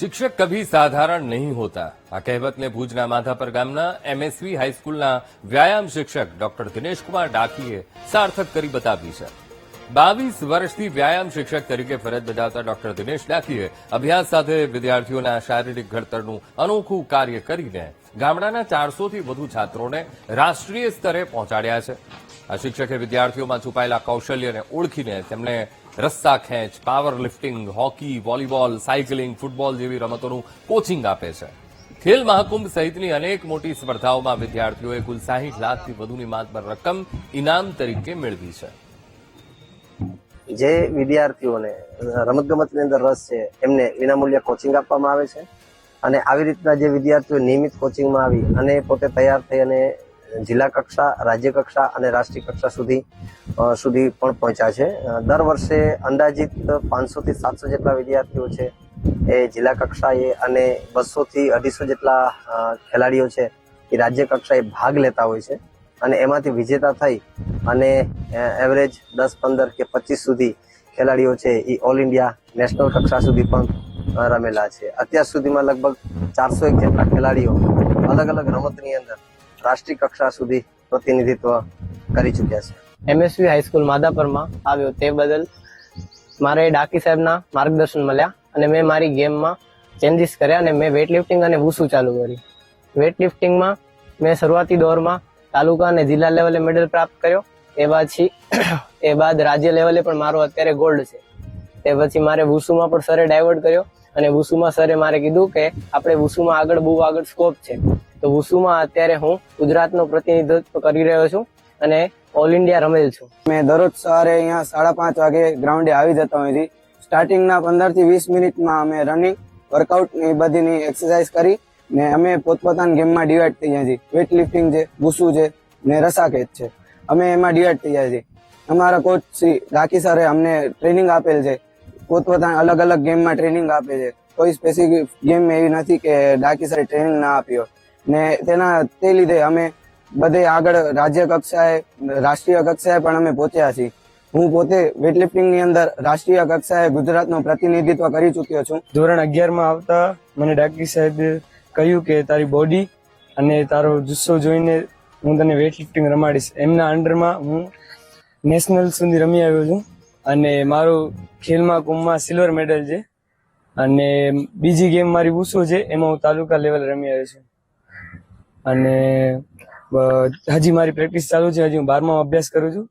शिक्षक कभी साधारण नहीं होता આ કહેવતને ભુજના માધાપર ગામના એમએસવી હાઈસ્કૂલના વ્યાયામ શિક્ષક ડોક્ટર દિનેશકુમાર ડાકીએ સાર્થક કરી બતાવી છે 22 વર્ષથી વ્યાયામ શિક્ષક તરીકે ફરજ બજાવતા ડોક્ટર દિનેશ ડાકીએ અભ્યાસ સાથે વિદ્યાર્થીઓના શારીરિક ઘડતરનું અનોખું કાર્ય કરીને ગામડાના 400થી વધુ છાત્રોને રાષ્ટ્રીય સ્તરે પહોંચાડ્યા છે આ શિક્ષકે વિદ્યાર્થીઓમાં છુપાયેલા કૌશલ્યને ઓળખીને તેમને રસ્સા ખેંચ power lifting hockey volleyball cycling football જેવી રમતોનું કોચિંગ આપે છે ખેલ મહાકુંભ સહિતની અનેક મોટી સ્પર્ધાઓમાં વિદ્યાર્થીઓએ કુલ 60 લાખથી વધુની માતબર રકમ ઇનામ તરીકે મેળવી છે જે વિદ્યાર્થીઓને રમતગમતની અંદર રસ છે એમને વિનામૂલ્યે કોચિંગ આપવામાં આવે છે અને આવી રીતના જે વિદ્યાર્થીઓ નિયમિત કોચિંગમાં આવી અને પોતે તૈયાર થઈ અને જિલ્લા કક્ષા રાજ્ય કક્ષા અને રાષ્ટ્રીય કક્ષા સુધી પણ પહોંચ્યા છે દર વર્ષે અંદાજિત 500 થી 700 જેટલા વિદ્યાર્થીઓ છે એ જિલ્લા કક્ષાએ અને 200 થી 250 જેટલા ખેલાડીઓ છે એ રાજ્ય કક્ષાએ ભાગ લેતા હોય છે અને એમાંથી વિજેતા થઈ અને એવરેજ 10, 15 કે 25 સુધી ખેલાડીઓ છે એ ઓલ ઇન્ડિયા નેશનલ કક્ષા સુધી પણ રમેલા છે અત્યાર સુધીમાં લગભગ 401 જેટલા ખેલાડીઓ અલગ અલગ રમતની અંદર રાષ્ટ્રીય કક્ષા સુધી પ્રતિનિધિત્વ કરી ચૂક્યા છે એમએસવી હાઈસ્કૂલ માધાપરમાં આવ્યો તે બદલ મારે ડાકી સાહેબના માર્ગદર્શન મળ્યા અને મેં મારી ગેમમાં ચેન્જીસ કર્યા અને મેં વેઇટ લિફ્ટિંગ અને વૂસુ ચાલુ કરી વેઇટ લિફ્ટિંગમાં મેં શરૂઆતી દોરમાં તાલુકા અને જિલ્લા લેવલે મેડલ પ્રાપ્ત કર્યો એ બાદ રાજ્ય લેવલે પણ મારો અત્યારે ગોલ્ડ છે તે પછી મારે વૂસુમાં પણ સરે ડાયવર્ટ કર્યો અને વૂસુમાં સરે મારે કીધું કે આપણે વૂસુમાં બહુ આગળ સ્કોપ છે તો વૂસુમાં અત્યારે હું ગુજરાતનું પ્રતિનિધિત્વ કરી રહ્યો છું અને ઓલ ઇન્ડિયા રમેલ છું મેં દરરોજ સવારે અહીંયા 5:30 વાગે ગ્રાઉન્ડે આવી જતો હોય છે સ્ટાર્ટિંગના 15 થી 20 મિનિટમાં અમે રનિંગ વર્કઆઉટ ની બધીની એક્સરસાઇઝ કરી ને અમે પોતપોતાની ગેમમાં ડિવાઈડ થઈ જાય છે વેઇટ લિફ્ટિંગ છે વૂસુ છે ને રસાખેંચ છે અમે એમાં ડિવાઈડ થઈ જાય છે અમારા કોચ શ્રી ડાકી સરે અમને ટ્રેનિંગ આપેલ છે પોતપોતાની અલગ અલગ ગેમમાં ટ્રેનિંગ આપે છે કોઈ સ્પેસિફિક ગેમ એવી નથી કે ડાકી સરે ટ્રેનિંગ ના આપ્યો ને તે લીધે અમે બધે આગળ રાજ્ય કક્ષાએ રાષ્ટ્રીય કક્ષાએ પણ અમે પહોંચ્યા છીએ હું પોતે વેઇટ લિફ્ટિંગ ની અંદર રાષ્ટ્રીય કક્ષાએ ગુજરાતનું પ્રતિનિધિત્વ કરી ચૂક્યો છું ધોરણ 11 માં આવતા મને ડાકી સાહેબે કહ્યું કે તારી બોડી અને તારો જુસ્સો જોઈને હું તને વેઇટ લિફ્ટિંગ રમાડીશ એમના અંડરમાં હું નેશનલ સુધી રમી આવ્યો છું અને મારું ખેલ મહાકુંભમાં સિલ્વર મેડલ છે અને બીજી ગેમ મારી વૂસો છે એમાં હું તાલુકા લેવલ રમી આવ્યો છું અને હજી મારી પ્રેક્ટિસ ચાલુ છે હજી હું 12માં અભ્યાસ કરું છું